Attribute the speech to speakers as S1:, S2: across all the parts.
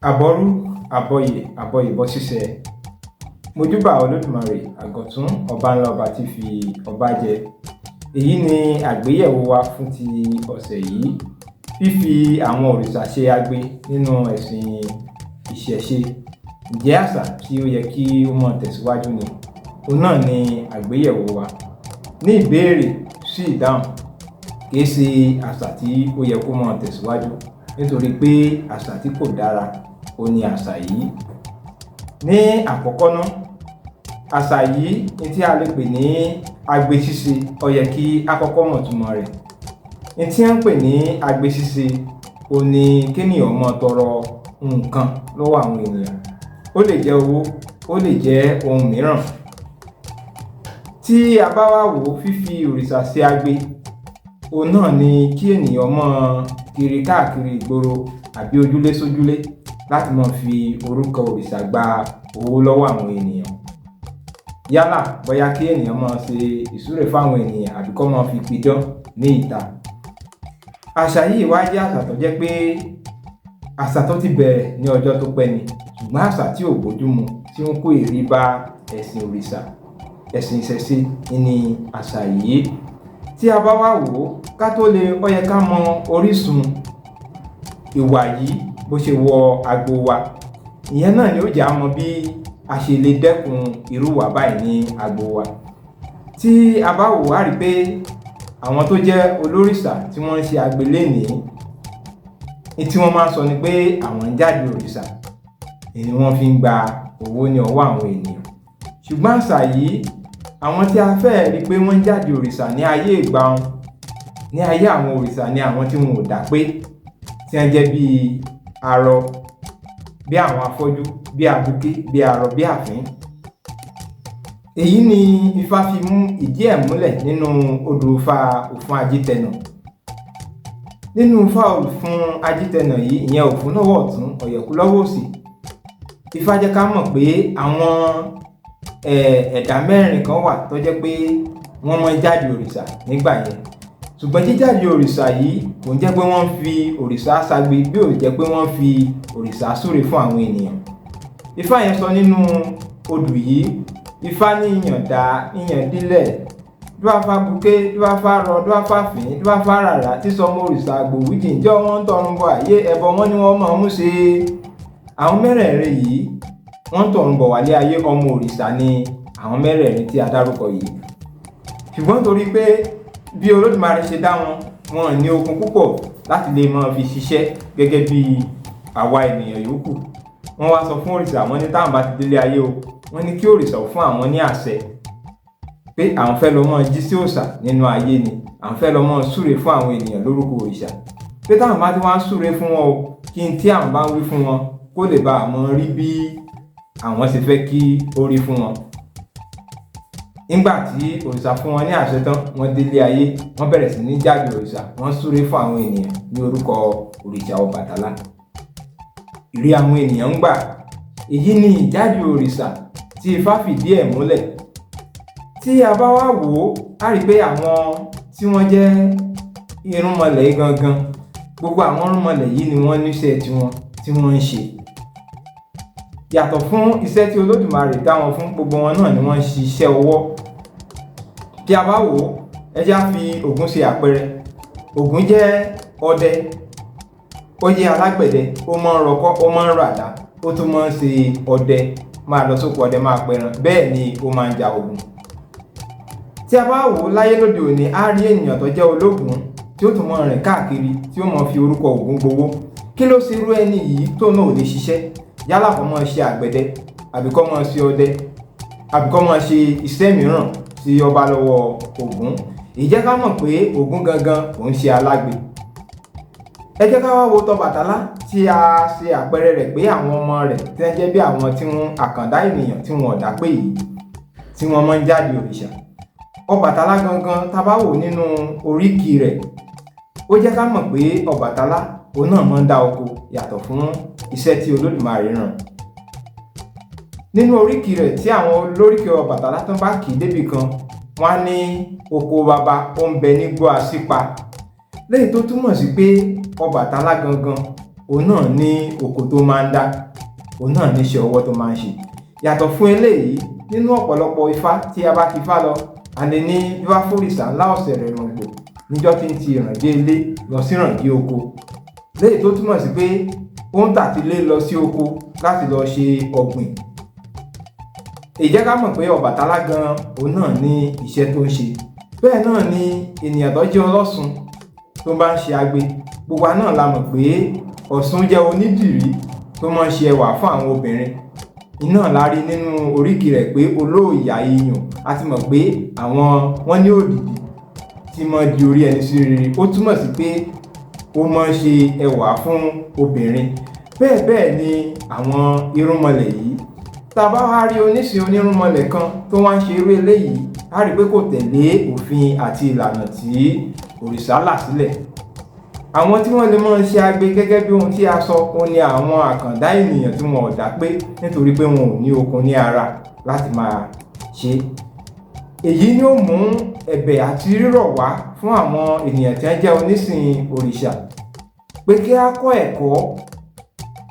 S1: Àbọ̀rú àbọ̀yè àbọ̀yèbọ̀ ṣíṣẹ. Mojúbà Olódùmarè àgọ̀tún ọba ńlá ọba tí fi ọba jẹ. Èyí ni àgbéyẹ̀wò wa fún ti ọ̀sẹ̀ yìí. Fífi àwọn òrìṣà ṣe agbe nínú ẹ̀sìn ìṣẹ̀ṣe. Ǹjẹ́ àṣà tí ó yẹ kí ó mọ̀ tẹ̀síwájú ni? Òun náà ni àgbéyẹ̀wò wa. Ní ìbéèrè sí ìdáhùn, kìí ṣe àṣà tí ó yẹ kó mọ̀ tẹ̀síwájú, nítorí pé àṣà tí kò dára ó ní àṣà yìí. Ní àkọ́kọ́ ná, àṣà yìí ní tí a lè pè ní agbe ṣíṣe, ó yẹ kí a kọ́kọ́ mọ̀ túmọ̀ rẹ̀. Ní tí a ń pè ní agbe ṣíṣe, ó ní kéèyàn máa tọrọ nǹkan lọ́wọ́ àwọn ènìyàn. Ó lè jẹ́ owó, ó lè jẹ́ ohun mìíràn. Tí a bá wá wò ó, fífi òrìṣà ṣe agbe, òun náà ni kí ènìyàn máa kiri káàkiri ìgboro àbí ojúlé sójúlé láti máa fi orúkọ òrìṣà gba owó lọ́wọ́ àwọn ènìyàn. Yálà bóyá kí ènìyàn máa ṣe ìsúre fáwọn ènìyàn àbí kó máa fi pidán ní ìta. Àṣà yìí wá jẹ́ àṣà tó jẹ́ pé àṣà tó ti bẹ̀rẹ̀ ní ọjọ́ tó pẹ́ ni, ṣùgbọ́n àṣà tí ò bójúmu, tí ó ń kó èrí bá ẹ̀sìn òrìṣà, ẹ̀sìn ìṣẹ̀ṣe ni àṣà yìí. Tí a bá wá wò ó, ká tó lè, ó yẹ ká mọ orísun ìwà yìí bó ṣe wọ agbo wa. Ìyẹn náà ni ó jẹ́ á mọ bí a ṣe lè dẹ́kun irú ìwà báyìí ní agbo wa. Tí a bá wò á rí pé àwọn tó jẹ́ olórìṣà tí wọ́n ń ṣe agbe lénìí, tí wọ́n máa ń sọ ni pé àwọn ń jáde òrìṣà, ni wọ́n fi ń gba owó ní ọwọ́ àwọn ènìyàn. Ṣùgbọ́n àṣà yìí, àwọn tí a fẹ́ rí pé wọ́n ń jáde òrìṣà ní ayé ìgbà wọn, ní ayé àwọn òrìṣà, ni àwọn tí wọn ò dá pé, tí wọ́n jẹ́ bí arọ, bí àwọn afọ́jú, bí abuké, bí arọ, bí àfín. Èyí ni Ifá fi mú ìdí ẹ̀ múlẹ̀ nínú odù Ifá Òfún Ajítẹnà. Nínú Ifá Òfún Ajítẹnà yìí, ìyẹn Òfún lọ́wọ́ ọ̀tún, Ọ̀yẹ̀kú lọ́wọ́ òsì, Ifá jẹ́ ká mọ̀ pé àwọn ẹ̀dá mẹ́rin kan wà tó jẹ́ pé wọ́n máa ń jáde òrìṣà nígbà yẹn. Ṣùgbọ́n jíjáde òrìṣà yìí kò ń jẹ́ pé wọ́n ń fi òrìṣà ṣagbe, bí ò jẹ́ pé wọ́n ń fi òrìṣà súre fún àwọn ènìyàn. Ifá yẹn sọ nínú odù yìí, Ifá ní ìyàndá, ìyàndílẹ̀, dúáfá buké, dúáfá rọ, dúáfá fín, dúáfá ràrá, tí sọmọ òrìṣà gbòwújì, ǹjẹ́ wọ́n ń tọrùn bọ̀ àyè, ẹbọ wọn ni wọ́n máa mú ṣe. Àwọn mẹ́rẹ̀ẹ̀rin yìí wọ́n ń tọrùn bọ̀ wálé ayé, ọmọ òrìṣà ni àwọn mẹ́rẹ̀ẹ̀rin tí a dárúkọ yìí. Ṣùgbọ́n torí pé bí Olódùmarè ṣe dá wọn, wọn ní okun púpọ̀ láti lè máa fi ṣiṣẹ́ gẹ́gẹ́ bí àwa ènìyàn yòókù. Wọ́n wá sọ fún òrìṣà, wọ́n ní táwọn bá ti délé ayé o, wọ́n ní kí òrìṣà fún àwọn ní àṣẹ pé àwọn fẹ́ lọ mọ́ jí sí òòṣà nínú ayé ni, àwọn fẹ́ lọ mọ́ súre fún àwọn ènìyàn lórúkọ òrìṣà. Pé táwọn bá ti wá súre fún wọn o, kí n tí àwọn bá ń wí fún wọn kó lè bá àwọn rí bí àwọn ṣe fẹ́ kí ó rí fún wọn. Nígbà tí òrìṣà fún wọn ní àṣẹ tán, wọ́n délé ayé, wọ́n bẹ̀rẹ̀ sí ní jáde òrìṣà, wọ́n súre fún àwọn ènìyàn ní orúkọ òrìṣà Ọbàtálá. Ìrí àwọn ènìyàn ń gbà. Èyí ni ìjáde òrìṣà tí Ifá fìdí ẹ̀ múlẹ̀. Tí a bá wá wò ó, a rí pé àwọn tí wọ́n jẹ́ irúnmọlẹ̀ gangan, gbogbo àwọn irúnmọlẹ̀ yìí ni wọ́n níṣẹ́ tiwọn tí wọ́n ń ṣe. Yàtọ̀ fún iṣẹ́ tí Olódùmarè dá wọn fún, gbogbo wọn náà ni wọ́n ń ṣiṣẹ́ ọwọ́. Tí a bá wò ó, ẹ jẹ́ á fi Ògún ṣe àpẹẹrẹ. Ògún jẹ́ ọdẹ, ó jẹ́ alágbẹ̀dẹ, ó máa ń rọkọ́, ó máa ń rọ àdá, ó tún máa ń ṣe ọdẹ, máa lọ sóko ọdẹ, máa pẹran, bẹ́ẹ̀ ni ó máa ń ja ogun. Tí a bá wò ó láyé lóde òní, á rí ènìyàn tó jẹ́ ológun tí ó tún máa rìn káàkiri, tí ó máa fi orúkọ Ògún gbowó. Kí ló ṣe irú ẹni yìí tó náà ò lè ṣiṣẹ́? Yálà kó máa ṣe àgbẹ̀dẹ, àbí kó máa ṣe ọdẹ, àbí kó máa ṣe iṣẹ́ mìíràn tí ó bá lọ́wọ́ Ògún. Èyí jẹ́ ká mọ̀ pé Ògún gangan kò ń ṣe alágbe. Ẹ jẹ́ ká wá wo t'Ọbàtálá, tí a ṣe àpẹẹrẹ rẹ̀ pé àwọn ọmọ rẹ̀ tí wọ́n jẹ́ bí àwọn tí wọ́n àkàndá ènìyàn tí wọ́n ọ̀dà pé yìí, tí wọ́n máa ń jáde òrìṣà. Ọbàtálá gangan, tá bá wò nínú oríkì rẹ̀, ó jẹ́ ká mọ̀ pé Ọbàtálá òun náà máa ń dá oko yàtọ̀ fún iṣẹ́ tí Olódùmarè rán. Nínú oríkì rẹ̀, tí àwọn olóríkì Ọbàtálá tán bá kì í débì kan, wọ́n á ní oko baba ó ń bẹ nígbó àṣípa. Léyìí tó túmọ̀ sí pé Ọbàtálá gangan òun náà ní oko tó máa ń dá, òun náà ní iṣẹ́ ọwọ́ tó máa ń ṣe. Yàtọ̀ fún eléyìí, nínú ọ̀pọ̀lọpọ̀ ifá tí a bá ti fá lọ, a lè ní Fífá fòrìṣà ńlá ọ̀sẹ̀ rẹ̀ ràngbò níjọ́ tí ń ti ìrànjẹ́ ilé lọ sí ìrànjẹ́ oko, léyìí tó túmọ̀ sí pé ó ń tàtílé lọ sí oko láti lọ ṣe ọ̀gbìn. Èyí jẹ́ ká mọ̀ pé Ọbàtálá gan òun náà ní iṣẹ́ tó ń ṣe. Bẹ́ẹ̀ náà ni ènìyàn tó jẹ́ ọlọ́sùn tó bá ń ṣe agbe. Gbogbo wa náà la mọ̀ pé Ọ̀ṣun jẹ́ onídìrí tó máa ń ṣe ẹwà fún àwọn obìnrin. Iná la rí nínú oríkì rẹ̀ pé olóòyà iyùn. A ti mọ̀ pé wọ́n ní òdìdí tí máa di orí ẹni sí rere. Ó túmọ̀ sí pé ó máa ń ṣe ẹwà fún obìnrin. Bẹ́ẹ̀ bẹ́ẹ̀ ni àwọn irúnmọlẹ̀ yìí. Tá a bá wá rí oníṣìn onírúnmọlẹ̀ kan tó wá ń ṣe irú eléyìí, a rí pé kò tẹ̀lé òfin àti ìlànà tí òrìṣà là sílẹ̀. Àwọn tí wọ́n lè máa ṣe agbe gẹ́gẹ́ bí ohun tí a sọ, òun ni àwọn àkàndá ènìyàn tí wọn ò dá pé nítorí pé wọn ò ní okun ní ara láti máa ṣe. Èyí ni ó mú ẹ̀bẹ̀ àti rírọ̀ wá fún àwọn ènìyàn tí wọ́n jẹ́ onísìn òrìṣà pé kí a kọ́ ẹ̀kọ́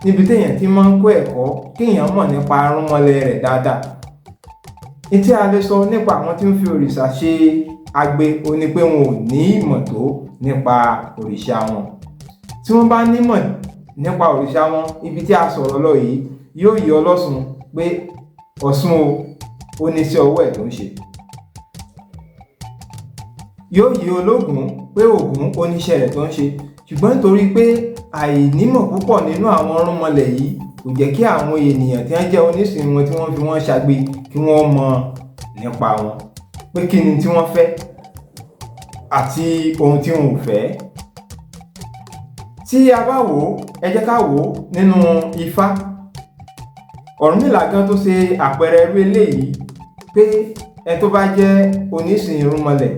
S1: níbi téèyàn ti máa ń kọ́ ẹ̀kọ́, kéèyàn mọ̀ nípa arúnmọlẹ̀ rẹ̀ dáadáa. Ní tí a lè sọ nípa àwọn tí ń fi òrìṣà ṣe agbe, ó ní pé wọn ò ní ìmọ̀ tó nípa òrìṣà wọn. Tí wọ́n bá nímọ̀ nípa òrìṣà wọn, ibi tí a sọ̀rọ̀ lọ yìí yóò yé ọlọ́sùn pé Ọ̀ṣun ó ní iṣẹ́ ọwọ́ ẹ̀ tó ń ṣe. Yóò yé ológun pé Ògún ó ní iṣẹ́ rẹ̀ tó ń ṣe. Ṣùgbọ́n nítorí pé àìnímọ̀ púpọ̀ nínú àwọn irúnmọlẹ̀ yìí kò jẹ́ kí àwọn ènìyàn tí wọ́n jẹ́ onísìn wọn tí wọ́n fi wọ́n ṣagbe kí wọ́n mọ̀ nípa wọn, pé kí ni tí wọ́n fẹ́ àti ohun tí wọn ò fẹ́. Tí a bá wò ó, ẹ jẹ́ ká wò ó nínú Ifá. Ọ̀rúnmìlà gan tó ṣe àpẹẹrẹ irú eléyìí pé ẹ tó bá jẹ́ onísìn irúnmọlẹ̀,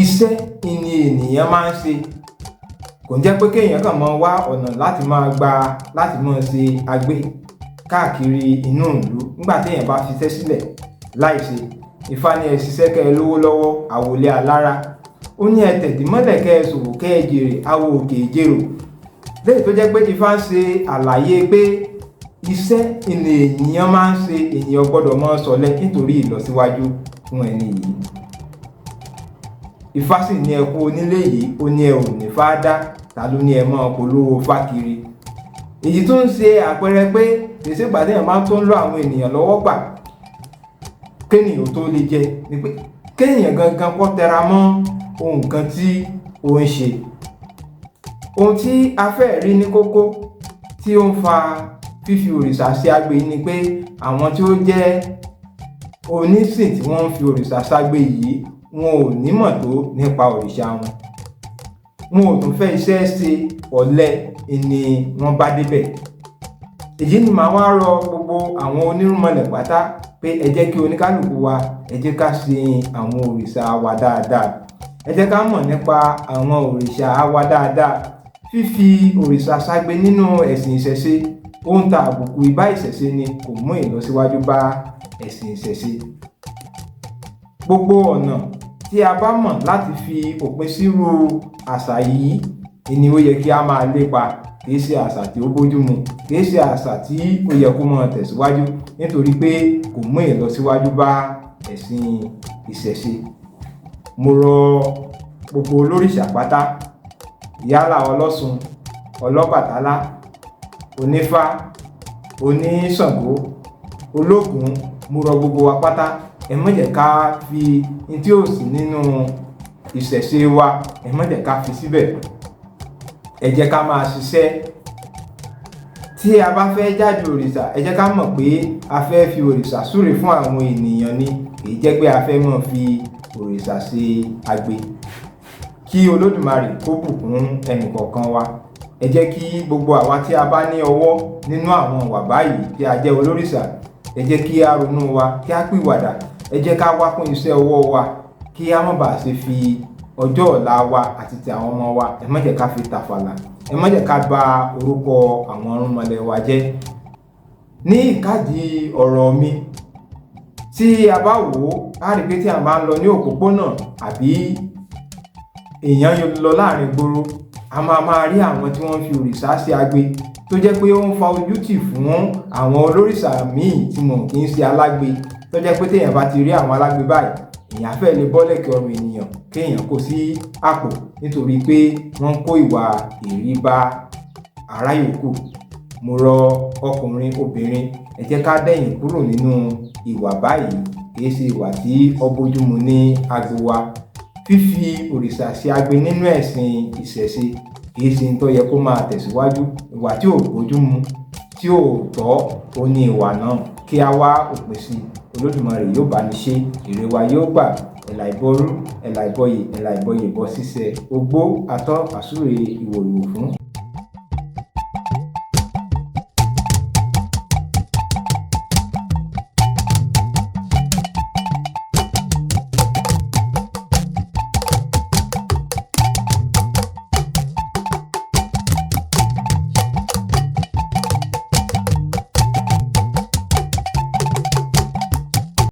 S1: iṣẹ́ ni ènìyàn máa ń ṣe. Kò ń jẹ́ pé kéèyàn kàn máa wá ọ̀nà láti máa ṣe agbe káàkiri inú ìlú nígbà téèyàn bá fi iṣẹ́ sílẹ̀ láìṣe. Ifá ní ẹ ṣiṣẹ́ kẹ́ ẹ lówó lọ́wọ́, àwòlé alára. Ó ní ẹ tẹ̀dí mọ́lẹ̀ kẹ́ ẹ ṣòwò kẹ́ ẹ jèrè, àwò òkè ìjèrò. Léyìí tó jẹ́ pé Ifá ń ṣe àlàyé pé iṣẹ́ ni ènìyàn máa ń ṣe, ènìyàn gbọ́dọ̀ máa ṣọ̀lẹ nítorí ìlọsíwájú fún ẹni yìí. Ifá sì ní ẹ kú onílé yìí, ó ní ẹ ò ní fá dá, ta ló ní ẹ máa polówó fá kiri. Èyí tó ń ṣe àpẹẹrẹ pé kìí ìgbà téèyàn máa tó ń lọ àwọn ènìyàn lọ́wọ́ gbà kéèyàn tó lè jẹ, ni pé kéèyàn gangan kọ́ tẹra mọ́ ohun kan tí ó ń ṣe. Ohun tí a fẹ́ rí ní kókó tí ó ń fa fífi òrìṣà ṣe agbe ni pé àwọn tí ó jẹ́ onísìn tí wọ́n ń fi òrìṣà ṣagbe yìí, wọn ò nímọ̀ tó nípa òrìṣà wọn. Wọn ò tún fẹ́ iṣẹ́ ṣe, ọ̀lẹ ni wọ́n bá débẹ̀. Èyí ni màá wá rọ gbogbo àwọn onírúnmọlẹ̀ pátá pé ẹ jẹ́ kí oníkálùkù wa, ẹ jẹ́ ká sin àwọn òrìṣà wa dáadáa. Ẹ jẹ́ ká mọ̀ nípa àwọn òrìṣà wa dáadáa. Fífi òrìṣà ṣagbe nínú ẹ̀sìn ìṣẹ̀ṣe ó ń ta àbùkù ìbá ìṣẹ̀ṣe ni, kò mú ìlọsíwájú bá ẹ̀sìn ìṣẹ̀ṣe. Gbogbo ọ̀nà tí a bá mọ̀ láti fi òpin sírú àṣà yìí ni ó yẹ kí a máa lépa. Kìí ṣe àṣà tí ó bójúmu, kìí ṣe àṣà tí ó yẹ kó máa tẹ̀síwájú, nítorí pé kò mú ìlọsíwájú bá ẹ̀sìn ìṣẹ̀ṣe. Mo rọ gbogbo olórìṣà pátá, yálà ọlọ́sùn, ọlọ́bàtálá, onífá, oníṣàngó, ológun, mo rọ gbogbo wa pátá, ẹ má jẹ́ ká fi ní tí ò sí nínú ìṣẹ̀ṣe wa, ẹ má jẹ́ ká fi síbẹ̀. Ẹ jẹ́ ká máa ṣiṣẹ́. Tí a bá fẹ́ jáde òrìṣà, ẹ jẹ́ ká mọ̀ pé a fẹ́ fi òrìṣà súre fún àwọn ènìyàn ni, kì í jẹ́ pé a fẹ́ máa fi òrìṣà ṣe agbe. Kí Olódùmarè kó bùkún ẹnìkọ̀ọ̀kan wa. Ẹ jẹ́ kí gbogbo àwa tí a bá ní ọwọ́ nínú àwọn ìwà báyìí tí a jẹ́ olórìṣà, ẹ jẹ́ kí a ronú wa, kí a pìwàdà. Ẹ jẹ́ ká wá kún iṣẹ́ ọwọ́ wa, kí a má bàa ṣe fi ọjọ́ ọ̀la wa àti ti àwọn ọmọ wa, ẹ má jẹ́ ká fi tàfàlà, ẹ má jẹ́ ká bà orúkọ àwọn irúnmọlẹ̀ wa jẹ́. Ní ìkádìí ọ̀rọ̀ mi, tí a bá wò ó, a rí pé tí a bá ń lọ ní òpópónà àbí èèyàn lọ láàrin ìgboro, a máa rí àwọn tí wọ́n fi òrìṣà ṣe agbe tó jẹ́ pé ó ń fa ojútì fún àwọn olórìṣà míì tí wọn kì í ṣe alágbe, tó jẹ́ pé téèyàn bá ti rí àwọn alágbe báyìí èèyàn fẹ́ lè bọ́ lẹ́kẹ̀ẹ́ ọrùn ènìyàn kéèyàn kó sí àpò nítorí pé wọ́n ń kó ìwà èrí bá ará yòókù. Mo rọ ọkùnrin obìnrin, ẹ jẹ́ ká dẹ̀yìn kúrò nínú ìwà báyìí, kì í ṣe ìwà tí ó bójúmu ní agbo wa. Fífi òrìṣà ṣe agbe nínú ẹ̀sìn ìṣẹ̀ṣe kì í ṣe tó yẹ kó máa tẹ̀síwájú. Ìwà tí ò bójúmu, tí ò tọ́, ó ní ìwà náà. Kí a wá òpin sí i. Olódùmarè yóò bá ní ṣe, èrè wa yóò gbà. Ẹ̀là ìbọrú, ẹ̀là ìbọyè, ẹ̀là ìbọyè bọ́ ṣíṣẹ. Ogbó atọ́ àsúre ìwòrìwò fún.